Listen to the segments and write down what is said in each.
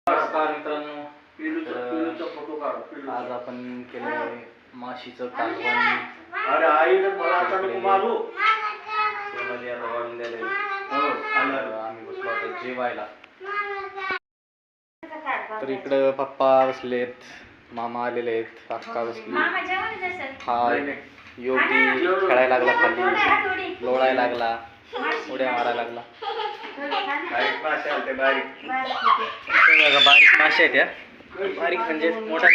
नमस्कार मित्रांनो, आज आपण केलं माशीचं कालवण. अरे आई मला आता नको मारू. आम्ही बसलो आता जेवायला. तर इकडं पप्पा बसलेत, मामा आलेले आहेत, अक्का बसली. हा योगी खेळायला लागला, खाली लोळायला लागला, उड्या मारायला लागला. बारीक मासे आहेत या, बारीक म्हणजे मोठा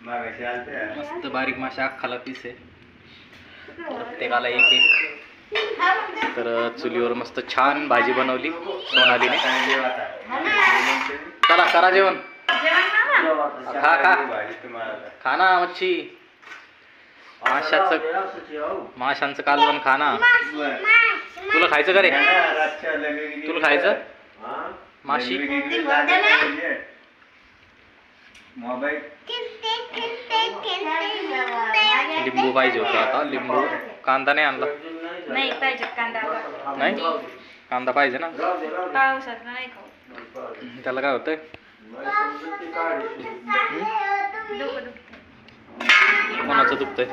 मस्त बारीक मासे, अख्खाला पीस आहे, प्रत्येकाला एक एक. तर चुलीवर मस्त छान भाजी बनवली सोनालीने. चला करा जेवण, खा खा खा ना मच्छी, माशांचं कालवण खा ना. तुला खायचं का रे? तुला खायचं माशी? लिंबू पाहिजे होता, आता लिंबू. कांदा नाही आणला? नाही पाहिजे कांदा. नाही, कांदा पाहिजे ना. पावसात नाही खाऊ. त्याला काय होतंय? कोणाचं दुखतंय?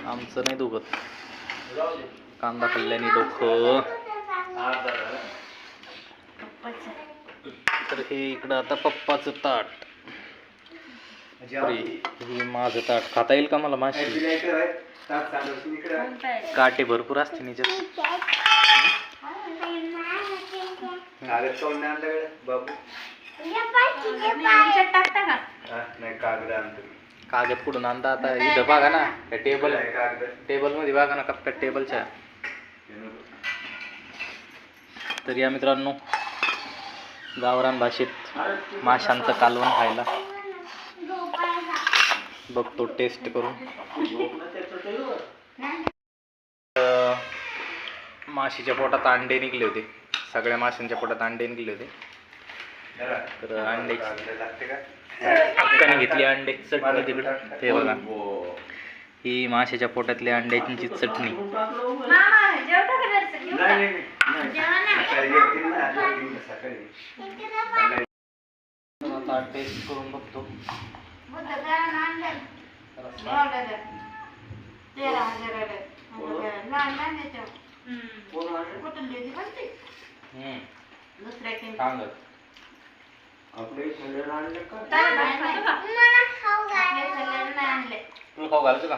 आमचं नाही दुखत. कांदा खाल्ल्याने डोकं. तर हे इकडं आता पप्पाचं ताट. हे माझं ताट. खाता येईल का मला माशी? काटे भरपूर असते निच्यात. कागद कुठून आणता आता? इथं बघा ना, टेबल मध्ये बघा ना, कप्प्यात टेबलच्या. तर या मित्रांनो, गावरान भाषेत माशांचं कालवण खायला बघतो, टेस्ट करून. माशीच्या पोटात अंडे निघले होते, सगळ्या माशांच्या पोटात अंडे निघले होते. तर अंड्याची अक्काने घेतली अंड्याची चटणी तिकडे. हे बघा, ही माशाच्या पोटातल्या अंड्याची चटणी. आता टेस्ट करून बघतो. तुला खाऊ घालायचं का?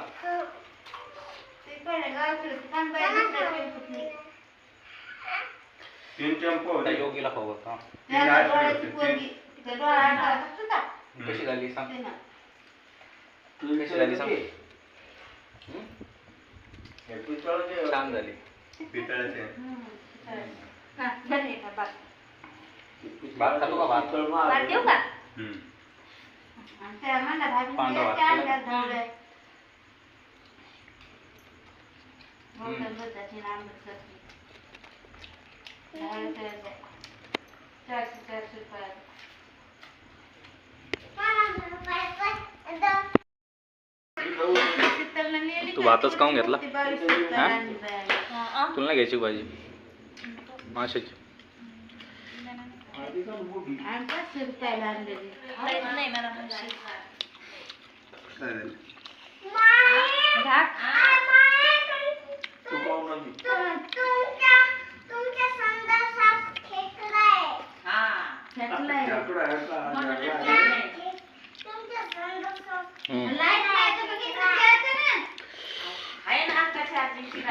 योगीला खाऊ का? कशी झाली सांग? कशी झाली सांग? छान झाली. भात खातो का? भात पांढरा भात. तू भातच खाऊन घेतला? तुला नाही घ्यायची भाजी माशाची?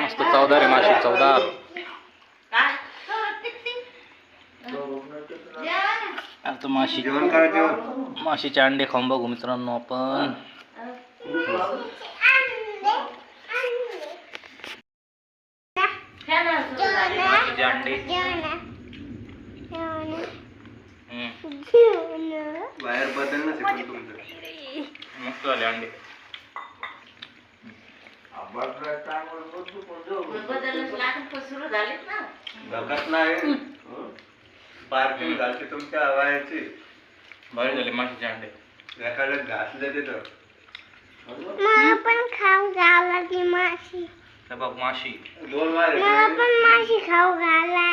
मस्त चवदार आहे माशी, चवदार. आता माशीचे अंडे खाऊन बघू मित्रांनो आपण. माशीचे अंडे बाहेर बदलणं मस्त झाले अंडे. पार्किंग घालते तुमच्या हवायची. बाहेर झाले माशीचे अंडे. एखाद्या घातले तिथं. मला पण खाऊ घाला की माशी. बघ माशी. दोन मारे. मला पण माशी खाऊ घाला.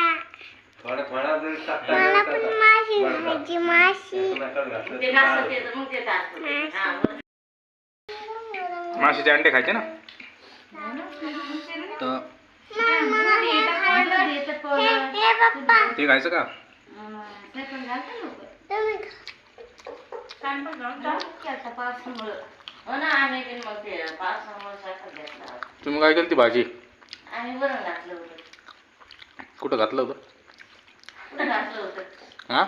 थोडा थोडा जर मला पण माशी माझी माशी नकल घातलं ते घासत येतं मग ते टाकतो. हा, मग माशीचे अंडे खायचे ना तर हे पप्पा ते खायचं का तुम्ही पावसामुळं हो ना आम्ही बी मग ते पावसामुळं स्वयंपाक घेतला. तुम्ही काय केली ती भाजी आम्ही वरण घातलं होतं. कुठं घातलं होतं कुठं घातलं होतं? हां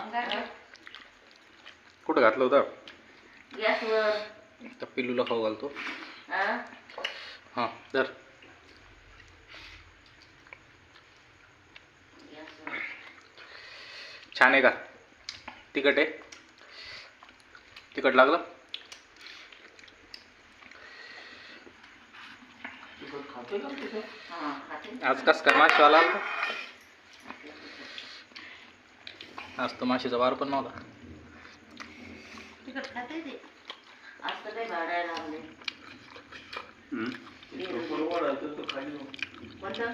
कुठं घातलं होतं गॅसवर. त्या पिल्लूला खाऊ घालतो हा हां तर गॅसवर. छान आहे का तिखट आहे तिखट लागलं हा खाते. आज कस काय माशीवाला आला होता? आज तर माशीचा वार पण नव्हता तिखट खाते ते. आज तर काही भाडायला लागले. कोणतं?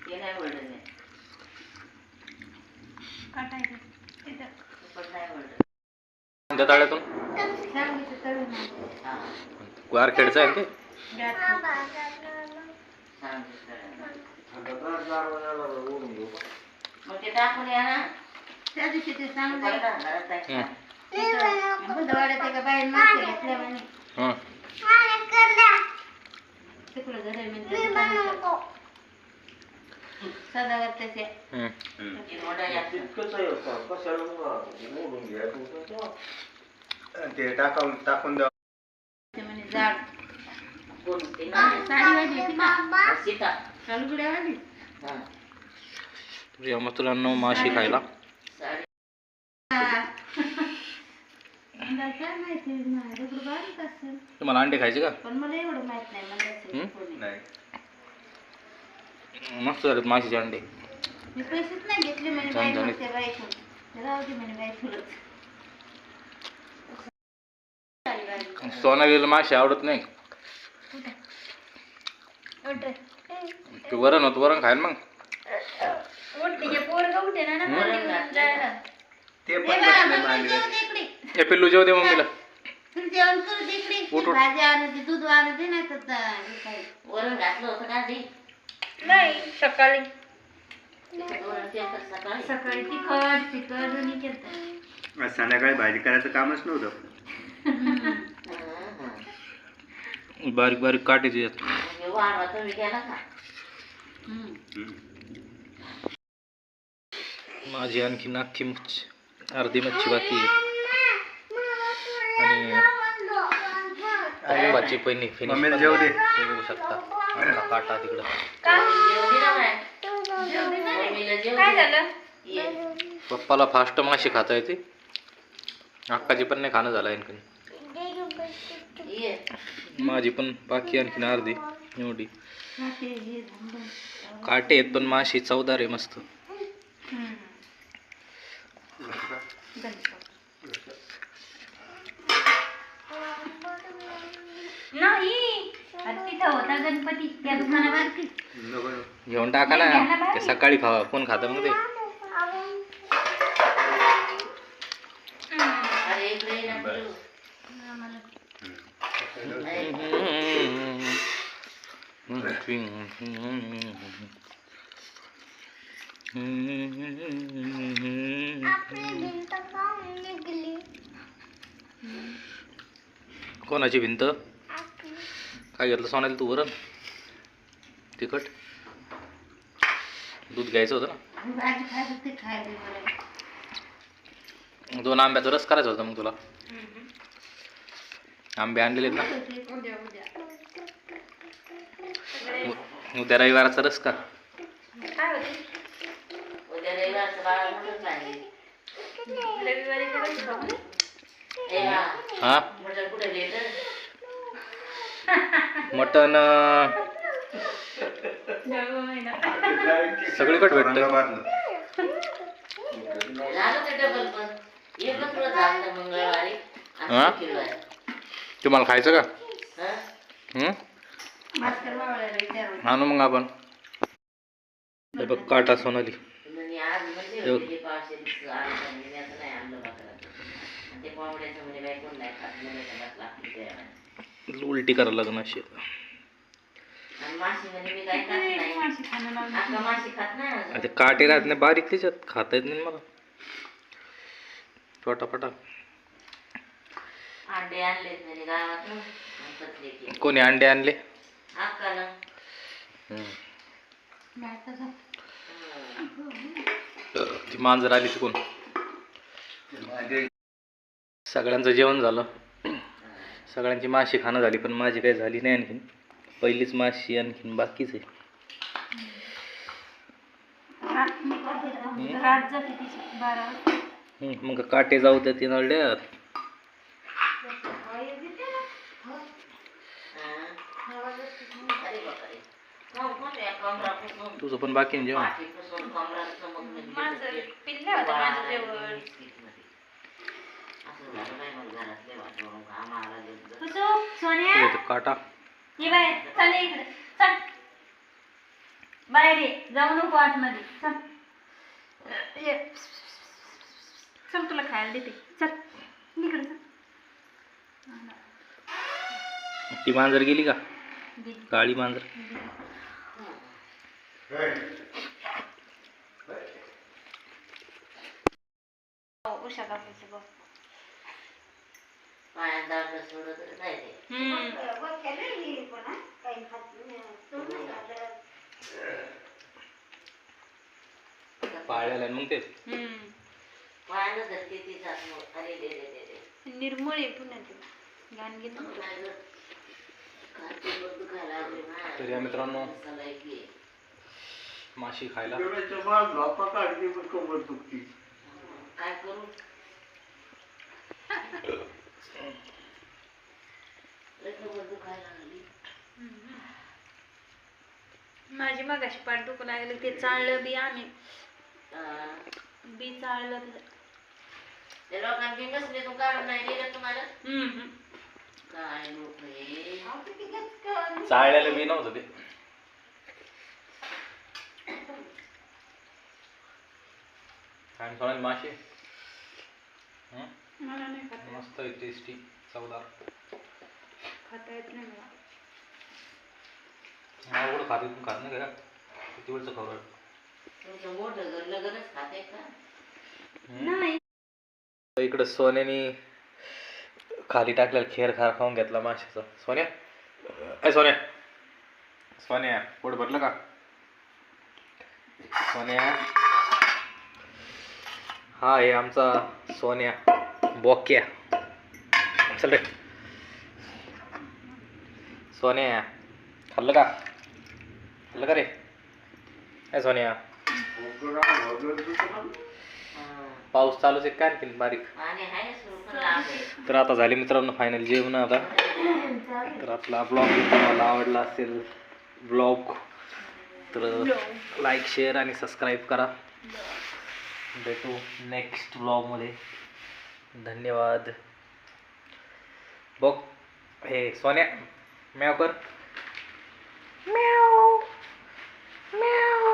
ते नाही वळलं नाही. तिखट नाही वळलं. कोणत्या तळ्यातून हा, वारखेडचं आहे ना ते मग ते टाकून या ना. त्या दिवशी ते सांग परत घरात टाक. बुधवाड्यात एका बाईन मासे घेतल्या म्हणे हं. तिकडं घर आहे मी म्हणजे बनवतो सदावर त्याचे हं. तुझी मोठा जास्त. ते टाकून द्या ते म्हणे जाड कोण ते नाही. साडी वाढली होती ना सीता. शालुगड्या वाढली हा. प्रिय मित्रांनो माशी खायला साडी. काय माहिती दगड बारीक असेल तुम्हाला अंडे खायचे का पण मला एवढं माहित नाही मला नाही मस्त झालेत माशीचे अंडे मी पैसेच नाही घेतले म्हणे छान बाई झाले. मग त्या बाईकडून राहू दे म्हणे बाई फुलच सोनालीला माशी आवडत नाही ते वरण होत वरण खायला मग उठते पोरग उठे ना वरण घातलं. ते पण बसले मांडीवर. ए पिल्लू जेव दे मम्मीला तुला जेवण करू दे इकडे उठ, उठ. भाजी आणू दे दूध आणू दे नाही तर वरण घातलं होतं का ते? नाही सकाळी वरण केलं सकाळी. सकाळी तिखट दोन्ही केलं आज संध्याकाळी भाजी करायचं कामच नव्हतं. बारीक बारीक काटेचे आहेत. हे वाढवा तुम्ही केला का? माझी आणखी अख्खी अर्धी मच्छी बाकी आहे. आणि भाजी पहिली फिनिश मम्मीला जेवू दे. बघू शकता आपला काटा तिकडं जेवू दिलं नाही. मम्मीला जेवू काय दे. झालं ये. पप्पाला फास्ट माशी खाता येते अक्काची पण नाही खाणं झालं आणखीन ये. माझी पण बाकी आणखीन अर्धी एवढी काटे आहेत पण माशी चवदार आहे मस्त नाही तिथं होता गणपती त्या दुकानावरती नको नको. घेऊन टाका ना ते सकाळी खावा कोण खातं मग ते अरे इकडे ये ना पिल्लू. आपली भिंत का निघली कोणाची भिंत आपली काय घेतलं सोनाली तू वरण तिखट दूध घ्यायचं होतं भाजी खायचं ते खायला बरं ना 2 आंब्याचा रस करायचा होता मग तुला आंबे आणलेले आहेत ना उद्या उद्या उद्या रविवाराचा रस का काय होते उद्या रविवारचं बाळा म्हणून पाहिजे. रविवारी कडे बघू ए हा. हा म्हटलं कुठे लेटर? मटन सगळीकडे भेटतं औरंगाबादला. झालं ते डबल पण. एकच तुला झालं मंगळवारी. हा? आज शुक्रवारी. तुम्हाला खायचं का हा? भास्कर बाबाला विचारू आणू मग आपण हे बघ काटा सोनाली म्हणजे आज म्हणजे हे पावशेरीचं आणलं म्हणजे मी असं नाही आणलं बकराचं. आणि ते कोंबड्याचं म्हणजे बाई कोण नाही खात मुलं त्यांनाच लागते जेवायला. उलटी करायला लागणार अशी आणि माशी म्हणजे मी काय खात नाही. माशी खाणं लागलं. आता माशी खात नाही अजून. ते काटे राहत नाही बारीक त्याच्यात खाता येत नाही मला पटापटा. अंडे आणलेत म्हणजे गावात कचले केले कोणी अंडे आणले? अक्कानं. जायचं जा. ती मांजर आली तिकून. सगळ्यांचं जेवण झालं, सगळ्यांची माशी खाणं झाली, पण माझी काही झाली नाही आणखीन. पहिलीच माशी आणखीन बाकीच आहे. रात जाते तिची 12 वाजता. मग काटे जाऊ त्या ती नळड्यात. अरे बापरे. कोण या कमरापासून तुझं पण बाकी आहे जेवण. पाठीपासून कमराचं मग म्हणजे माझं पिल्ल्या होत्या माझं जेवण. असं झालं नाही मग घरातले वाटून आम्हाला घेतलं. कुसुम, सोन्या इथं काटा. ये बाहेर चल ये इकडे चल. बाहेर ये, जाऊ नको आतमध्ये चल. ये चल तुला खायला देते चल इकडे चल. ती मांजर गेली का? दे. काळी मांजर. उषा काकाचं बघ. पायात दाबलं सोडत नाही ते. पाळलेला मग ते. पायानं धरते ती जात मग. अरे दे दे दे दे. निर्मळ आहे पुन्हा ते गाण घेत नाही गं. खाते बघ दुखायला लागली ना. तर या मित्रांनो सलाय की. माशी खायला काय करू? लय खबर दुखायला लागली. माझी मगाशी पाठ दुखू लागलं ते चाललं बी आम्ही हा. बी चाललं ते. ते लोकांनी बसले तू काढून नाही दिलं तुम्हाला. काय लोक हे. चाळलेलं बी नव्हतं ते. काय सोनाली माशी मला नाही खाता येत. मस्त आहे, टेस्टी, चवदार. खाता येत नाही मला. मला एवढं खाते तू खात नाही का? किती वेळचं खबर. तुमचं मोठं घर लगनच खाते का? नाही इकडं सोन्याने खाली टाकलेला खेर खार खाऊन घेतला माशाचा. सोन्या अय सोन्या, सोन्या पोट भरलं का? सोन्या, हा आहे आमचा सोन्या बोक्या. चल रे सोन्या, खाल्लं का? खाल्लं का रे? काय सोन्या, पाऊस चालूच आहे काय आणखीन बारीक. आणि आहे सुरू पण लांब आहे. तर आता झाले मित्रांनो फायनल जेवण. आता तर आपला ब्लॉग तुम्हाला आवडला असेल ब्लॉग तर लाईक शेअर आणि सबस्क्राईब करा. भेटू नेक्स्ट ब्लॉगमध्ये. धन्यवाद. बघ हे सोन्या म्याव कर. म्याव म्याव.